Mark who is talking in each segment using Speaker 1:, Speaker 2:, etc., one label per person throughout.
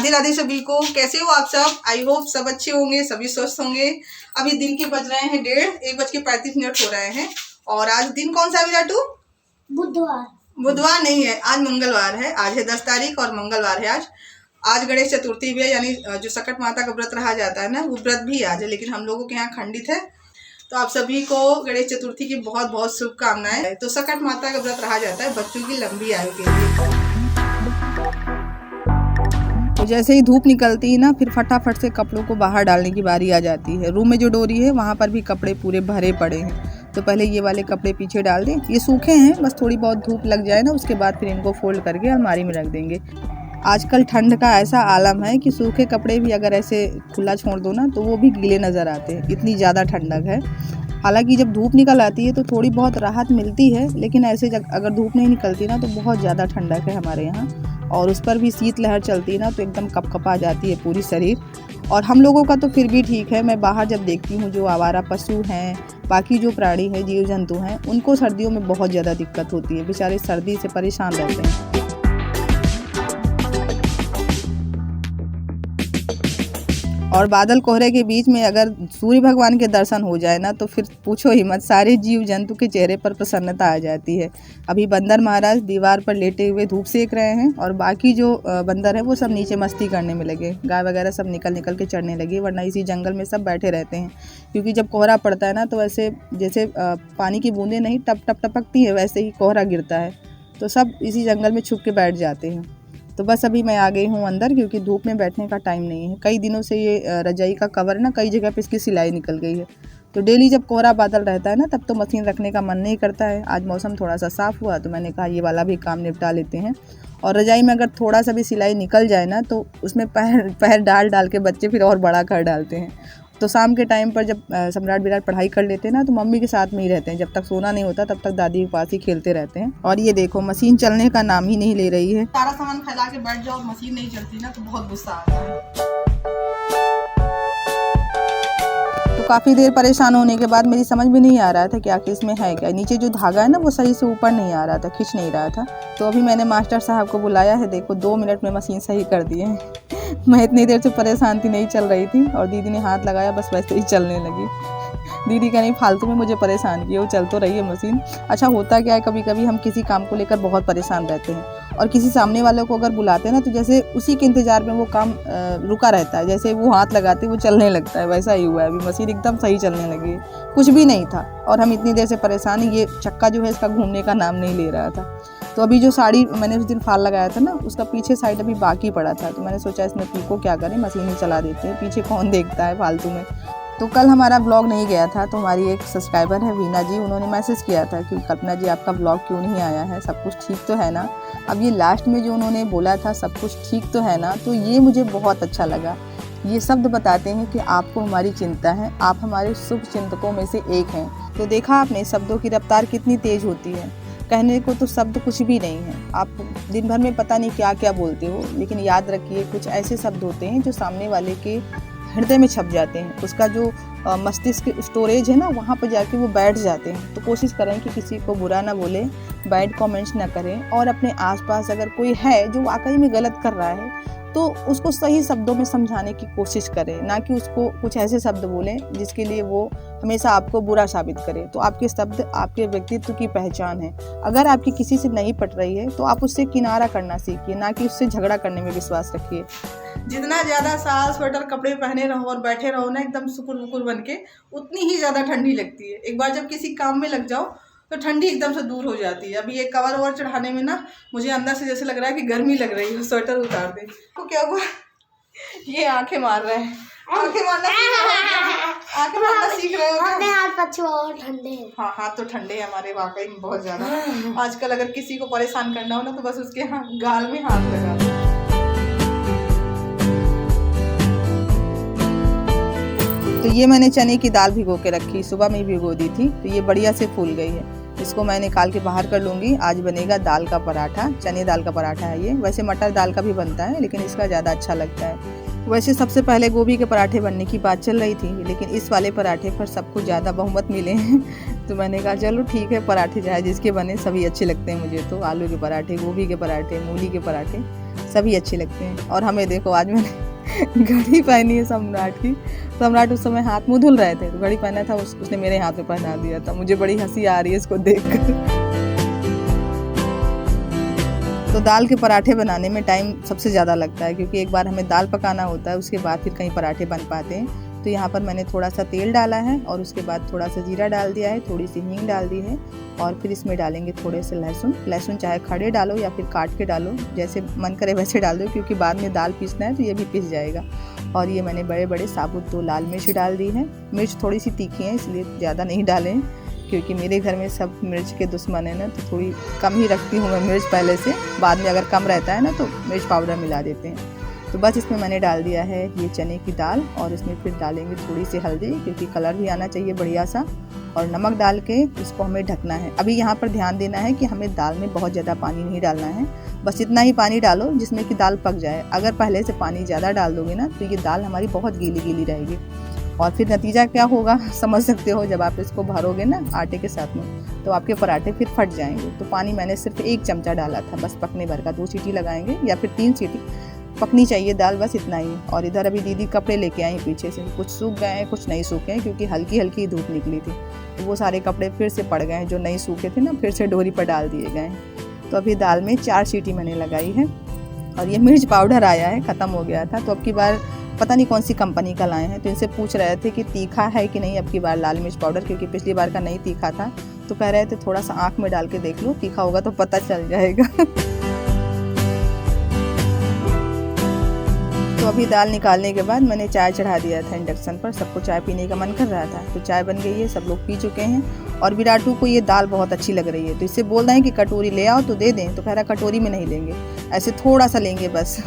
Speaker 1: राधे राधे सभी को। कैसे हो आप सब? आई होप सब अच्छे होंगे, सभी स्वस्थ होंगे। अभी दिन के बज रहे हैं 1:35 हो रहे हैं। और आज दिन कौन सा है विराटू?
Speaker 2: बुधवार।
Speaker 1: बुधवार नहीं है, आज मंगलवार है। आज है 10 तारीख और मंगलवार है आज गणेश चतुर्थी भी है, यानी जो सकट माता का व्रत रहा जाता है ना, वो व्रत भी आज है, लेकिन हम लोगों के यहाँ खंडित है। तो आप सभी को गणेश चतुर्थी की बहुत बहुत शुभकामनाएं। तो सकट माता का व्रत रहा जाता है बच्चों की लंबी आयु के लिए। तो जैसे ही धूप निकलती है ना, फिर फटाफट से कपड़ों को बाहर डालने की बारी आ जाती है। रूम में जो डोरी है वहाँ पर भी कपड़े पूरे भरे पड़े हैं। तो पहले ये वाले कपड़े पीछे डाल दें, ये सूखे हैं, बस थोड़ी बहुत धूप लग जाए ना, उसके बाद फिर इनको फोल्ड करके अलमारी में रख देंगे। आजकल ठंड का ऐसा आलम है कि सूखे कपड़े भी अगर ऐसे खुला छोड़ दो ना, तो वो भी गीले नज़र आते हैं, इतनी ज़्यादा ठंडक है। हालांकि जब धूप निकल आती है तो थोड़ी बहुत राहत मिलती है, लेकिन ऐसे अगर धूप नहीं निकलती ना तो बहुत ज़्यादा ठंडक है हमारे यहाँ। और उस पर भी शीतलहर चलती है ना, तो एकदम कपकपा जाती है पूरी शरीर। और हम लोगों का तो फिर भी ठीक है। मैं बाहर जब देखती हूँ, जो आवारा पशु हैं, बाकी जो प्राणी हैं, जीव जंतु हैं, उनको सर्दियों में बहुत ज़्यादा दिक्कत होती है। बेचारे सर्दी से परेशान रहते हैं। और बादल कोहरे के बीच में अगर सूर्य भगवान के दर्शन हो जाए ना, तो फिर पूछो ही मत, सारे जीव जंतु के चेहरे पर प्रसन्नता आ जाती है। अभी बंदर महाराज दीवार पर लेटे हुए धूप सेक रहे हैं, और बाकी जो बंदर है वो सब नीचे मस्ती करने में लगे। गाय वगैरह सब निकल निकल के चढ़ने लगी, वरना इसी जंगल में सब बैठे रहते हैं। क्योंकि जब कोहरा पड़ता है ना, तो वैसे जैसे पानी की बूंदें नहीं टप टप टपकती है, वैसे ही कोहरा गिरता है, तो सब इसी जंगल में छुप के बैठ जाते हैं। तो बस अभी मैं आ गई हूँ अंदर, क्योंकि धूप में बैठने का टाइम नहीं है। कई दिनों से ये रजाई का कवर ना, कई जगह पे इसकी सिलाई निकल गई है। तो डेली जब कोहरा बादल रहता है ना, तब तो मशीन रखने का मन नहीं करता है। आज मौसम थोड़ा सा साफ़ हुआ, तो मैंने कहा ये वाला भी काम निपटा लेते हैं। और रजाई में अगर थोड़ा सा भी सिलाई निकल जाए ना, तो उसमें पैर डाल डाल के बच्चे फिर और बड़ा कर डालते हैं। तो शाम के टाइम पर जब सम्राट विराट पढ़ाई कर लेते हैं ना, तो मम्मी के साथ में ही रहते हैं। जब तक सोना नहीं होता तब तक दादी के पास ही खेलते रहते हैं। और ये देखो, मशीन चलने का नाम ही नहीं ले रही है। सारा सामान फैला के बैठ जाओ, मशीन नहीं चलती ना, तो बहुत गुस्सा आता है। तो काफ़ी देर परेशान होने के बाद मेरी समझ में नहीं आ रहा था कि आखिर इसमें है क्या। नीचे जो धागा है ना, वो सही से ऊपर नहीं आ रहा था, खींच नहीं रहा था। तो अभी मैंने मास्टर साहब को बुलाया है। देखो 2 मिनट में मशीन सही कर दी है। मैं इतनी देर से परेशान थी, नहीं चल रही थी, और दीदी ने हाथ लगाया, बस वैसे ही चलने लगी। दीदी का नहीं, फालतू में मुझे परेशान किया, वो चल तो रही है मशीन। अच्छा होता क्या है, कभी कभी हम किसी काम को लेकर बहुत परेशान रहते हैं, और किसी सामने वाले को अगर बुलाते हैं ना, तो जैसे उसी के इंतज़ार में वो काम रुका रहता है। जैसे वो हाथ लगाते वो चलने लगता है, वैसा ही हुआ है। अभी मशीन एकदम सही चलने लगी, कुछ भी नहीं था, और हम इतनी देर से परेशान। ये चक्का जो है इसका घूमने का नाम नहीं ले रहा था। तो अभी जो साड़ी मैंने उस दिन फाल लगाया था ना, उसका पीछे साइड अभी बाकी पड़ा था। तो मैंने सोचा इसमें पीको क्या करें, मशीन ही चला देते हैं, पीछे कौन देखता है फालतू में। तो कल हमारा ब्लॉग नहीं गया था, तो हमारी एक सब्सक्राइबर है वीना जी, उन्होंने मैसेज किया था कि कल्पना जी आपका ब्लॉग क्यों नहीं आया है, सब कुछ ठीक तो है ना। अब ये लास्ट में जो उन्होंने बोला था सब कुछ ठीक तो है ना, तो ये मुझे बहुत अच्छा लगा। ये शब्द बताते हैं कि आपको हमारी चिंता है, आप हमारे शुभ चिंतकों में से एक हैं। तो देखा आपने, शब्दों की रफ्तार कितनी तेज़ होती है। कहने को तो शब्द कुछ भी नहीं है, आप दिन भर में पता नहीं क्या क्या बोलते हो, लेकिन याद रखिए कुछ ऐसे शब्द होते हैं जो सामने वाले के हृदय में छप जाते हैं। उसका जो मस्तिष्क स्टोरेज है ना, वहाँ पर जाके वो बैठ जाते हैं। तो कोशिश करें कि किसी को बुरा ना बोलें, बैड कमेंट्स ना करें, और अपने आसपास अगर कोई है जो वाकई में गलत कर रहा है, तो उसको सही शब्दों में समझाने की कोशिश करें, ना कि उसको कुछ ऐसे शब्द बोलें जिसके लिए वो हमेशा आपको बुरा साबित करे। तो आपके शब्द आपके व्यक्तित्व की पहचान है। अगर आपकी किसी से नहीं पट रही है, तो आप उससे किनारा करना सीखिए, ना कि उससे झगड़ा करने में विश्वास रखिए। जितना ज़्यादा साल स्वेटर कपड़े पहने रहो और बैठे रहो ना एकदम सुकुर वुकुर बन के, उतनी ही ज़्यादा ठंडी लगती है। एक बार जब किसी काम में लग जाओ, तो ठंडी एकदम से दूर हो जाती है। अभी ये कवर ओवर चढ़ाने में ना, मुझे अंदर से जैसे लग रहा है कि गर्मी लग रही है, स्वेटर उतार दे। तो क्या हुआ, ये आंखें मार रहे हैं, आंखें मारना सीख रहे हो।
Speaker 2: हाथ ठंडे।
Speaker 1: हाँ, हाथ तो ठंडे हैं हमारे, वाकई में बहुत ज़्यादा। आजकल अगर किसी को परेशान करना हो ना, तो बस उसके गाल में हाथ लगा दो। तो ये मैंने चने की दाल भिगो के रखी, सुबह में ही भिगो दी थी, तो ये बढ़िया से फूल गई है। इसको मैं निकाल के बाहर कर लूँगी। आज बनेगा दाल का पराठा, चने दाल का पराठा है ये। वैसे मटर दाल का भी बनता है, लेकिन इसका ज़्यादा अच्छा लगता है। वैसे सबसे पहले गोभी के पराठे बनने की बात चल रही थी, लेकिन इस वाले पराठे पर सबको ज़्यादा बहुमत मिले हैं। तो मैंने कहा चलो ठीक है, पराठे चाहे जिसके बने सभी अच्छे लगते हैं मुझे। तो आलू के पराठे, गोभी के पराठे, मूली के पराठे सभी अच्छे लगते हैं। और हमें देखो आज मैंने घड़ी पहनी है सम्राट की। सम्राट उस समय हाथ मुँह धुल रहे थे तो घड़ी पहना था, उसने मेरे हाथ में पहना दिया था। मुझे बड़ी हंसी आ रही है इसको देखकर। तो दाल के पराठे बनाने में टाइम सबसे ज़्यादा लगता है, क्योंकि एक बार हमें दाल पकाना होता है, उसके बाद फिर कहीं पराठे बन पाते हैं। तो यहाँ पर मैंने थोड़ा सा तेल डाला है और उसके बाद थोड़ा सा जीरा डाल दिया है, थोड़ी सी हींग डाल दी है और फिर इसमें डालेंगे थोड़े से लहसुन चाहे खड़े डालो या फिर काट के डालो, जैसे मन करे वैसे डाल दो, क्योंकि बाद में दाल पीसना है तो ये भी पिस जाएगा। और ये मैंने बड़े बड़े साबुत 2 लाल मिर्च डाल दी है। मिर्च थोड़ी सी तीखी है इसलिए ज़्यादा नहीं डालें, क्योंकि मेरे घर में सब मिर्च के दुश्मन है ना, तो थोड़ी कम ही रखती हूँ मैं मिर्च पहले से। बाद में अगर कम रहता है ना तो मिर्च पाउडर मिला देते हैं। तो बस इसमें मैंने डाल दिया है ये चने की दाल और इसमें फिर डालेंगे थोड़ी सी हल्दी, क्योंकि कलर भी आना चाहिए बढ़िया सा, और नमक डाल के इसको हमें ढकना है। अभी यहाँ पर ध्यान देना है कि हमें दाल में बहुत ज़्यादा पानी नहीं डालना है, बस इतना ही पानी डालो जिसमें कि दाल पक जाए। अगर पहले से पानी ज़्यादा डाल दोगे ना तो ये दाल हमारी बहुत गीली गीली रहेगी, और फिर नतीजा क्या होगा समझ सकते हो। जब आप इसको भरोगे ना आटे के साथ में तो आपके पराठे फिर फट जाएंगे। तो पानी मैंने सिर्फ 1 चमचा डाला था बस पकने भर का। 2 सीटी लगाएंगे या फिर 3 सीटी पकनी चाहिए दाल, बस इतना ही। और इधर अभी दीदी कपड़े लेके आई पीछे से, कुछ सूख गए हैं कुछ नहीं सूखे हैं, क्योंकि हल्की हल्की धूप निकली थी तो वो सारे कपड़े फिर से पड़ गए हैं, जो नहीं सूखे थे ना फिर से डोरी पर डाल दिए गए हैं। तो अभी दाल में 4 सीटी मैंने लगाई है। और ये मिर्च पाउडर आया है, ख़त्म हो गया था, तो अब की बार पता नहीं कौन सी कंपनी का लाए हैं। तो इनसे पूछ रहे थे कि तीखा है कि नहीं अब की बार लाल मिर्च पाउडर, क्योंकि पिछली बार का नहीं तीखा था। तो कह रहे थे थोड़ा सा आँख में डाल के देख लो, तीखा होगा तो पता चल जाएगा। तो अभी दाल निकालने के बाद मैंने चाय चढ़ा दिया था इंडक्शन पर। सबको चाय पीने का मन कर रहा था तो चाय बन गई है, सब लोग पी चुके हैं। और विराटू को ये दाल बहुत अच्छी लग रही है तो इससे बोल रहे हैं कि कटोरी ले आओ तो दे दें, तो कह रहा कटोरी में नहीं लेंगे, ऐसे थोड़ा सा लेंगे बस।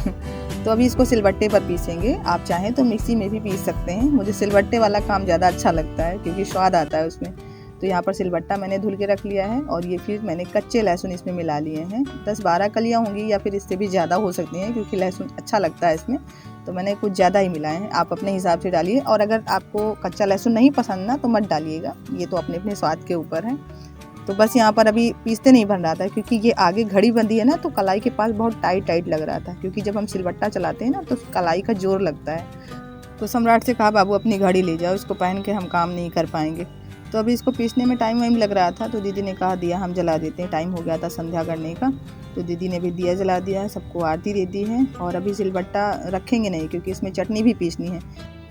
Speaker 1: तो अभी इसको सिलबट्टे पर पीसेंगे, आप चाहें तो मिक्सी में भी पीस सकते हैं। मुझे सिलबट्टे वाला काम ज़्यादा अच्छा लगता है क्योंकि स्वाद आता है उसमें। तो यहाँ पर सिलबट्टा मैंने धुल के रख लिया है और ये फिर मैंने कच्चे लहसुन इसमें मिला लिए हैं। 10-12 कलियाँ होंगी या फिर इससे भी ज़्यादा हो सकती हैं, क्योंकि लहसुन अच्छा लगता है इसमें, तो मैंने कुछ ज़्यादा ही मिलाए हैं। आप अपने हिसाब से डालिए, और अगर आपको कच्चा लहसुन नहीं पसंद ना तो मत डालिएगा, ये तो अपने अपने स्वाद के ऊपर है। तो बस यहाँ पर अभी पीसते नहीं बन रहा था, क्योंकि ये आगे घड़ी बंधी है ना तो कलाई के पास बहुत टाइट लग रहा था, क्योंकि जब हम सिलबट्टा चलाते हैं ना तो कलाई का जोर लगता है। तो सम्राट से कहा बाबू अपनी घड़ी ले जाओ, इसको पहन के हम काम नहीं कर पाएंगे। तो अभी इसको पीसने में टाइम लग रहा था, तो दीदी ने कहा दिया हम जला देते हैं, टाइम हो गया था संध्या करने का। तो दीदी ने भी दिया जला दिया है, सबको आरती दे दी है। और अभी सिलबट्टा रखेंगे नहीं क्योंकि इसमें चटनी भी पीसनी है।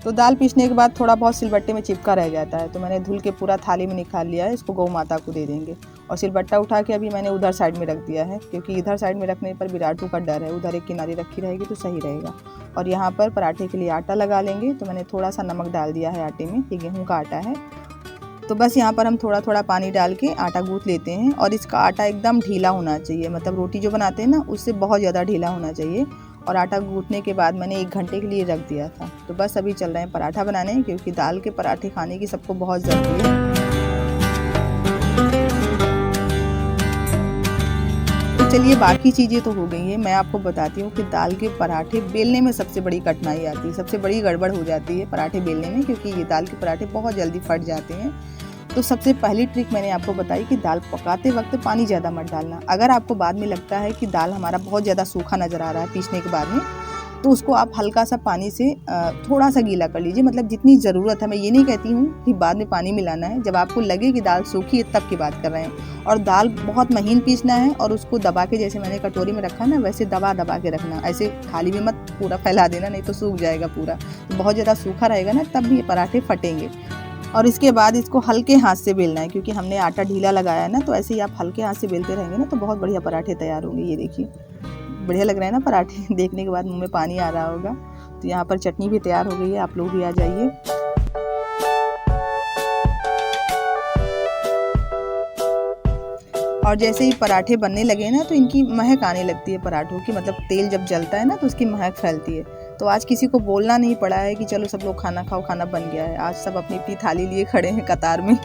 Speaker 1: तो दाल पीसने के बाद थोड़ा बहुत सिलबट्टे में चिपका रह जाता है, तो मैंने धुल के पूरा थाली में निकाल लिया है, इसको गौ माता को दे देंगे। और सिलबट्टा उठा के अभी मैंने उधर साइड में रख दिया है, क्योंकि इधर साइड में रखने पर विराटू का डर है, उधर एक किनारे रखी रहेगी तो सही रहेगा। और यहाँ पर पराठे के लिए आटा लगा लेंगे, तो मैंने थोड़ा सा नमक डाल दिया है आटे में, ये गेहूँ का आटा है। तो बस यहाँ पर हम थोड़ा थोड़ा पानी डाल के आटा गूँथ लेते हैं, और इसका आटा एकदम ढीला होना चाहिए, मतलब रोटी जो बनाते हैं ना उससे बहुत ज़्यादा ढीला होना चाहिए। और आटा गूँथने के बाद मैंने 1 घंटे के लिए रख दिया था। तो बस अभी चल रहे हैं पराठा बनाने, क्योंकि दाल के पराठे खाने की सबको बहुत ज़रूरी है। तो चलिए बाकी चीज़ें तो हो गई है, मैं आपको बताती हूँ कि दाल के पराठे बेलने में सबसे बड़ी कठिनाई आती है, सबसे बड़ी गड़बड़ हो जाती है पराठे बेलने में, क्योंकि ये दाल के पराठे बहुत जल्दी फट जाते हैं। तो सबसे पहली ट्रिक मैंने आपको बताई कि दाल पकाते वक्त पानी ज़्यादा मत डालना। अगर आपको बाद में लगता है कि दाल हमारा बहुत ज़्यादा सूखा नज़र आ रहा है पीसने के बाद में, तो उसको आप हल्का सा पानी से थोड़ा सा गीला कर लीजिए, मतलब जितनी ज़रूरत है। मैं ये नहीं कहती हूँ कि बाद में पानी मिलाना है, जब आपको लगे कि दाल सूखी है तब की बात कर रहे हैं। और दाल बहुत महीन पीसना है, और उसको दबा के, जैसे मैंने कटोरी में रखा ना वैसे दबा के रखना, ऐसे थाली में मत पूरा फैला देना, नहीं तो सूख जाएगा पूरा। तो बहुत ज़्यादा सूखा रहेगा ना तब भी ये पराठे फटेंगे। और इसके बाद इसको हल्के हाथ से बेलना है, क्योंकि हमने आटा ढीला लगाया है ना, तो ऐसे ही आप हल्के हाथ से बेलते रहेंगे ना तो बहुत बढ़िया पराठे तैयार होंगे। ये देखिए बढ़िया लग रहे हैं ना पराठे, देखने के बाद मुंह में पानी आ रहा होगा। तो यहाँ पर चटनी भी तैयार हो गई है, आप लोग भी आ जाइए। और जैसे ही पराठे बनने लगे ना तो इनकी महक आने लगती है पराठों की, मतलब तेल जब जलता है ना तो उसकी महक फैलती है। तो आज किसी को बोलना नहीं पड़ा है कि चलो सब लोग खाना खाओ, खाना बन गया है। आज सब अपनी अपनी थाली लिए खड़े हैं कतार में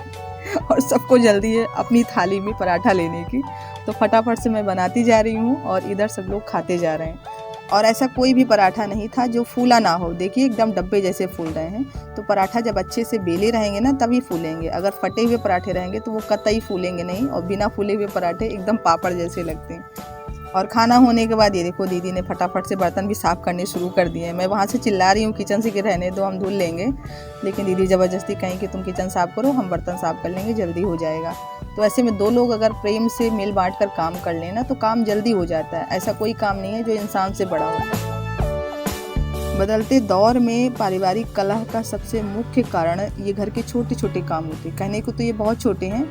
Speaker 1: और सबको जल्दी है अपनी थाली में पराठा लेने की। तो फटाफट से मैं बनाती जा रही हूँ और इधर सब लोग खाते जा रहे हैं। और ऐसा कोई भी पराठा नहीं था जो फूला ना हो, देखिए एकदम डब्बे जैसे फूल रहे हैं। तो पराठा जब अच्छे से बेले रहेंगे ना तभी फूलेंगे, अगर फटे हुए पराठे रहेंगे तो वो कतई फूलेंगे नहीं, और बिना फूले हुए पराठे एकदम पापड़ जैसे लगते हैं। और खाना होने के बाद ये देखो दीदी ने फटाफट से बर्तन भी साफ़ करने शुरू कर दिए हैं। मैं वहाँ से चिल्ला रही हूँ किचन से कि रहने दो, हम धुल लेंगे, लेकिन दीदी ज़बरदस्ती कहीं कि तुम किचन साफ़ करो, हम बर्तन साफ़ कर लेंगे, जल्दी हो जाएगा। तो ऐसे में 2 लोग अगर प्रेम से मिल बांट कर काम कर लेना तो काम जल्दी हो जाता है। ऐसा कोई काम नहीं है जो इंसान से बड़ा हो। बदलते दौर में पारिवारिक कलह का सबसे मुख्य कारण ये घर के छोटे छोटे काम होते हैं। कहने को तो ये बहुत छोटे हैं,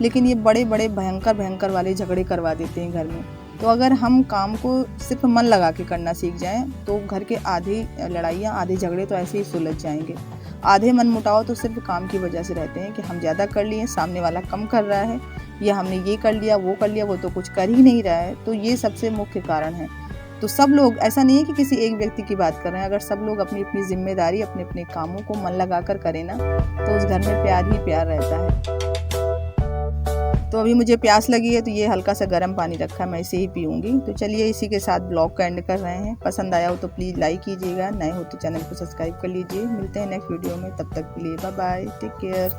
Speaker 1: लेकिन ये बड़े बड़े भयंकर वाले झगड़े करवा देते हैं घर में। तो अगर हम काम को सिर्फ मन लगा के करना सीख जाएं तो घर के आधी लड़ाइयाँ, आधे झगड़े तो ऐसे ही सुलझ जाएंगे। आधे मन मुटाव तो सिर्फ काम की वजह से रहते हैं कि हम ज़्यादा कर लिए, सामने वाला कम कर रहा है, या हमने ये कर लिया, वो तो कुछ कर ही नहीं रहा है। तो ये सबसे मुख्य कारण है। तो सब लोग, ऐसा नहीं है कि किसी एक व्यक्ति की बात कर रहे हैं, अगर सब लोग अपनी अपनी जिम्मेदारी, अपने अपने कामों को मन लगा कर करें ना तो उस घर में प्यार ही प्यार रहता है। तो अभी मुझे प्यास लगी है तो ये हल्का सा गर्म पानी रखा है, मैं इसे ही पीऊँगी। तो चलिए इसी के साथ ब्लॉग का एंड कर रहे हैं। पसंद आया हो तो प्लीज़ लाइक कीजिएगा, नए हो तो चैनल को सब्सक्राइब कर लीजिए। मिलते हैं नेक्स्ट वीडियो में, तब तक के लिए बाय बाय, टेक केयर।